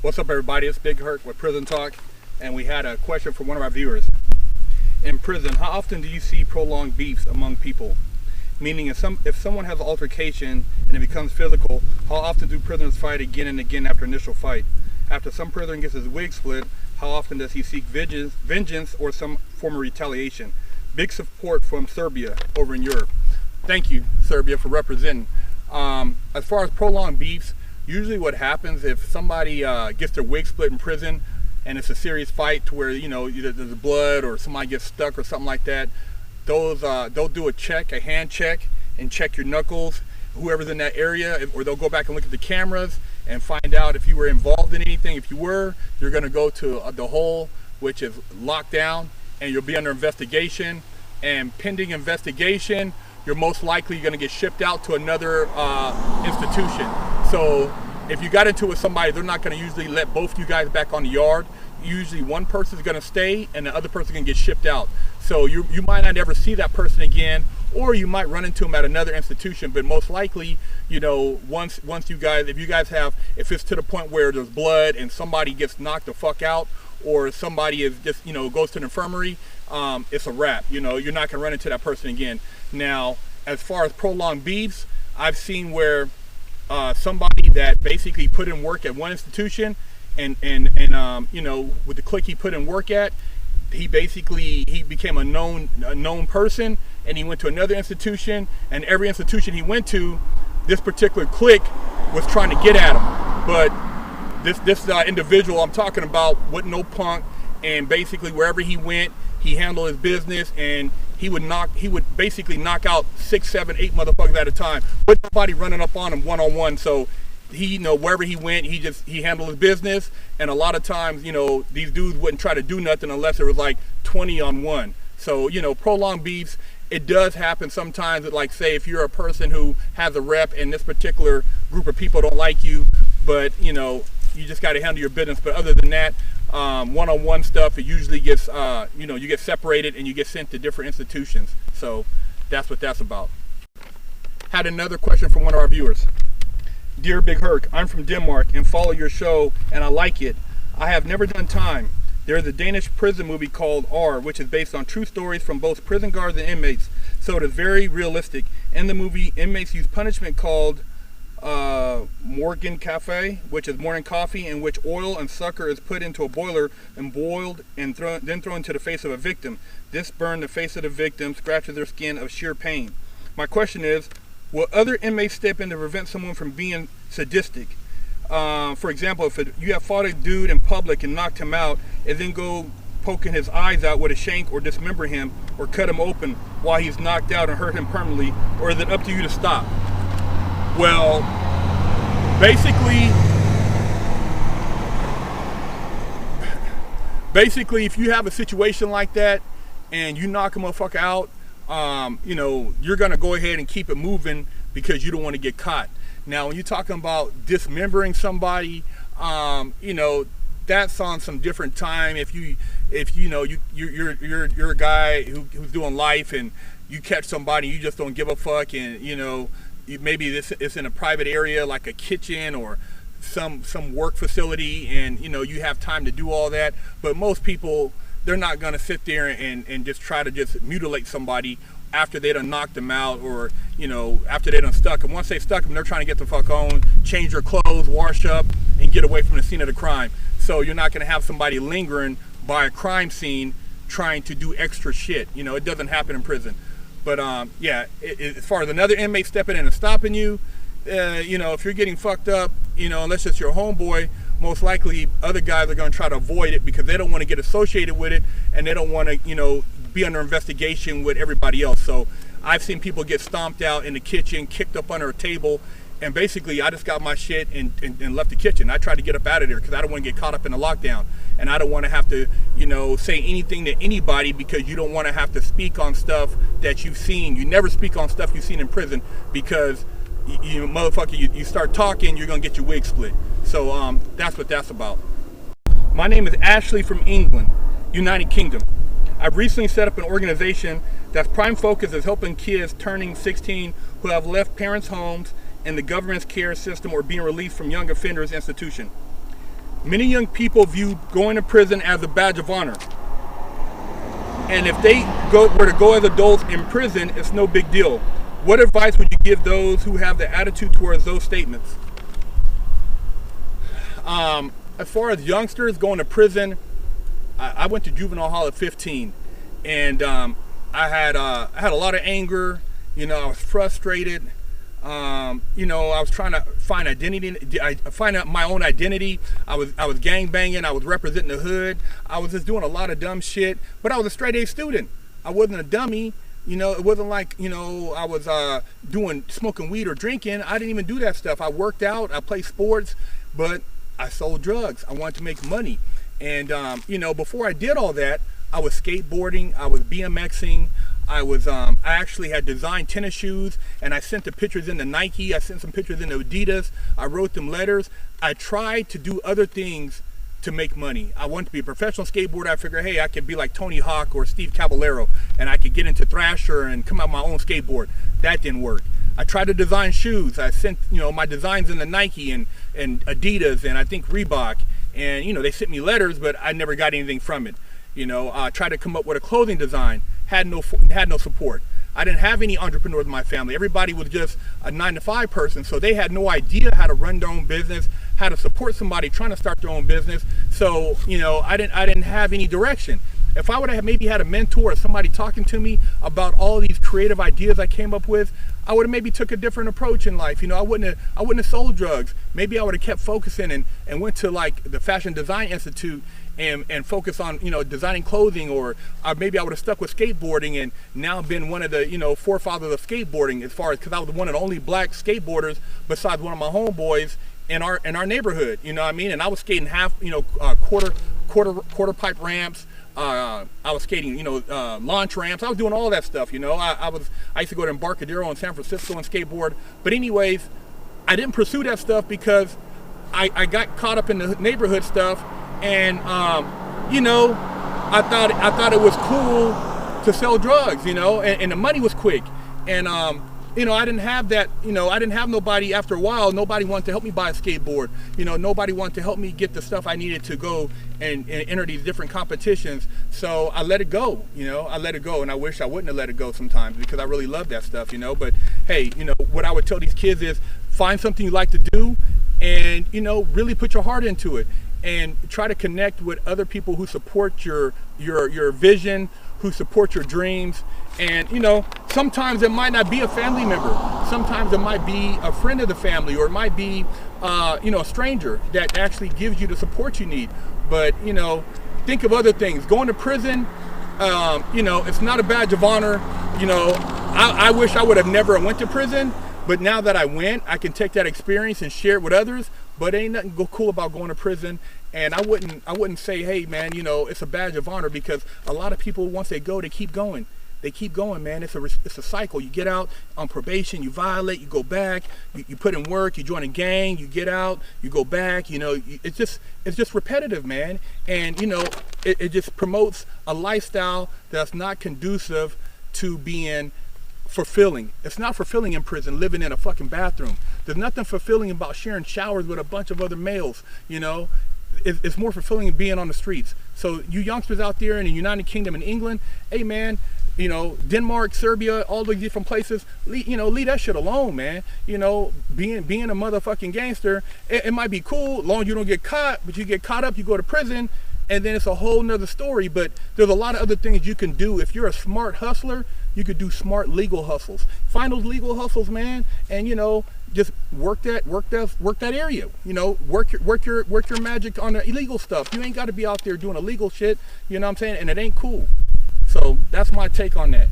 What's up, everybody? It's Big Herc with Prison Talk, and we had a question from one of our viewers. In prison, how often do you see prolonged beefs among people? Meaning, if someone has an altercation and it becomes physical, how often do prisoners fight again and again after initial fight? After some prisoner gets his wig split, how often does he seek vengeance or some form of retaliation? Big support from Serbia over in Europe. Thank you, Serbia, for representing. As far as prolonged beefs, usually what happens if somebody gets their wig split in prison and it's a serious fight to where, you know, either there's blood or somebody gets stuck or something like that, they'll do a hand check, and check your knuckles, whoever's in that area, or they'll go back and look at the cameras and find out if you were involved in anything. If you were, you're going to go to the hole, which is locked down, and you'll be under investigation. And pending investigation, you're most likely going to get shipped out to another institution. So if you got into it with somebody, they're not going to usually let both you guys back on the yard. Usually one person's going to stay and the other person's going to get shipped out. So you might not ever see that person again, or you might run into them at another institution. But most likely, you know, once you guys, if it's to the point where there's blood and somebody gets knocked the fuck out, or somebody is just, you know, goes to the infirmary, it's a wrap. You know, you're not going to run into that person again. Now, as far as prolonged beefs, I've seen where somebody that basically put in work at one institution and you know, with the clique he put in work at, he became a known person, and he went to another institution, and every institution he went to, this particular clique was trying to get at him. But this individual I'm talking about wasn't no punk, and basically wherever he went, he handled his business, and he would basically knock out 6, 7, 8 motherfuckers at a time with nobody running up on him one-on-one. So he, you know, wherever he went, he handled his business. And a lot of times, you know, these dudes wouldn't try to do nothing unless it was like 20 on 1. So, you know, prolonged beefs, it does happen sometimes. Like, say, if you're a person who has a rep and this particular group of people don't like you, but, you know, you just got to handle your business. But other than that, one-on-one stuff, it usually gets, you know, you get separated and you get sent to different institutions. So that's what that's about. Had another question from one of our viewers. Dear Big Herc, I'm from Denmark and follow your show, and I like it. I have never done time. There's a Danish prison movie called R, which is based on true stories from both prison guards and inmates, so it is very realistic. In the movie, inmates use punishment called Morgen Cafe, which is morning coffee, in which oil and sucker is put into a boiler and boiled and then thrown into the face of a victim. This burned the face of the victim, scratches their skin of sheer pain. My question is, will other inmates step in to prevent someone from being sadistic? For example, if you have fought a dude in public and knocked him out, and then go poking his eyes out with a shank, or dismember him, or cut him open while he's knocked out and hurt him permanently, or is it up to you to stop? Well, basically, if you have a situation like that and you knock a motherfucker out, you know, you're gonna go ahead and keep it moving because you don't want to get caught. Now, when you're talking about dismembering somebody, you know, that's on some different time. If you know you're a guy who's doing life and you catch somebody, you just don't give a fuck, and you know, maybe this is in a private area like a kitchen or some work facility, and you know, you have time to do all that. But most people, they're not going to sit there and just try to just mutilate somebody after they done knocked them out, or you know, after they done stuck them. Once they stuck them, they're trying to get the fuck on, change their clothes, wash up, and get away from the scene of the crime. So you're not going to have somebody lingering by a crime scene trying to do extra shit. You know, it doesn't happen in prison. But yeah, as far as another inmate stepping in and stopping you, you know, if you're getting fucked up, you know, unless it's your homeboy, most likely other guys are going to try to avoid it because they don't want to get associated with it, and they don't want to, you know, be under investigation with everybody else. So I've seen people get stomped out in the kitchen, kicked up under a table, and basically I just got my shit and left the kitchen. I tried to get up out of there because I don't want to get caught up in the lockdown, and I don't want to have to, you know, say anything to anybody, because you don't want to have to speak on stuff that you've seen. You never speak on stuff you've seen in prison, because you motherfucker, you start talking, you're gonna get your wig split. So that's what that's about. My name is Ashley from England, United Kingdom. I've recently set up an organization that's prime focus is helping kids turning 16 who have left parents' homes in the government's care system or being released from young offenders institution. Many young people view going to prison as a badge of honor. And if they were to go as adults in prison, it's no big deal. What advice would you give those who have the attitude towards those statements? As far as youngsters going to prison, I went to juvenile hall at 15, and I had a lot of anger. You know, I was frustrated. You know, I was trying to find find out my own identity. I was gang banging. I was representing the hood. I was just doing a lot of dumb shit. But I was a straight A student. I wasn't a dummy. You know, it wasn't like, you know, I was smoking weed or drinking. I didn't even do that stuff. I worked out. I played sports, but I sold drugs. I wanted to make money. And you know, before I did all that, I was skateboarding. I was BMXing. I actually had designed tennis shoes, and I sent the pictures into Nike. I sent some pictures into Adidas. I wrote them letters. I tried to do other things to make money. I wanted to be a professional skateboarder. I figured, hey, I could be like Tony Hawk or Steve Caballero, and I could get into Thrasher and come out my own skateboard. That didn't work. I tried to design shoes. I sent, you know, my designs into Nike and Adidas and I think Reebok, and you know, they sent me letters, but I never got anything from it. You know, I tried to come up with a clothing design. Had no support. I didn't have any entrepreneurs in my family. Everybody was just a 9-to-5 person, so they had no idea how to run their own business, how to support somebody trying to start their own business. So, you know, I didn't have any direction. If I would have maybe had a mentor or somebody talking to me about all these creative ideas I came up with, I would have maybe took a different approach in life. You know, I wouldn't have sold drugs. Maybe I would have kept focusing and went to like the Fashion Design Institute and focus on, you know, designing clothing, or maybe I would have stuck with skateboarding and now been one of the, you know, forefathers of skateboarding, as far as, because I was one of the only black skateboarders besides one of my homeboys in our neighborhood, you know what I mean? And I was skating half, you know, quarter pipe ramps. I was skating, you know, launch ramps. I was doing all that stuff, you know. I used to go to Embarcadero in San Francisco and skateboard. But anyways, I didn't pursue that stuff because I got caught up in the neighborhood stuff. And you know, I thought it was cool to sell drugs, you know, and the money was quick. And you know, I didn't have that, you know, I didn't have nobody. After a while, nobody wanted to help me buy a skateboard. You know, nobody wanted to help me get the stuff I needed to go and enter these different competitions. So I let it go, you know, I let it go. And I wish I wouldn't have let it go sometimes, because I really love that stuff, you know. But hey, you know, what I would tell these kids is find something you like to do and, you know, really put your heart into it. And try to connect with other people who support your vision, who support your dreams. And, you know, sometimes it might not be a family member. Sometimes it might be a friend of the family, or it might be, you know, a stranger that actually gives you the support you need. But, you know, think of other things. Going to prison, you know, it's not a badge of honor. You know, I wish I would have never went to prison. But now that I went, I can take that experience and share it with others. But ain't nothing cool about going to prison. And I wouldn't say, hey man, you know, it's a badge of honor, because a lot of people, once they go, they keep going. They keep going, man. It's a cycle. You get out on probation, you violate, you go back, you put in work, you join a gang, you get out, you go back. You know, it's just repetitive, man. And you know, it just promotes a lifestyle that's not conducive to being fulfilling. It's not fulfilling in prison, living in a fucking bathroom. There's nothing fulfilling about sharing showers with a bunch of other males, you know. It's more fulfilling than being on the streets. So you youngsters out there in the United Kingdom and England, hey man, you know, Denmark, Serbia, all these different places, you know, leave that shit alone, man. You know, being a motherfucking gangster, it might be cool, as long as you don't get caught, but you get caught up, you go to prison, and then it's a whole nother story. But there's a lot of other things you can do. If you're a smart hustler, you could do smart legal hustles. Find those legal hustles, man, and you know, just work that area. You know, work your magic on the illegal stuff. You ain't got to be out there doing illegal shit. You know what I'm saying? And it ain't cool. So that's my take on that.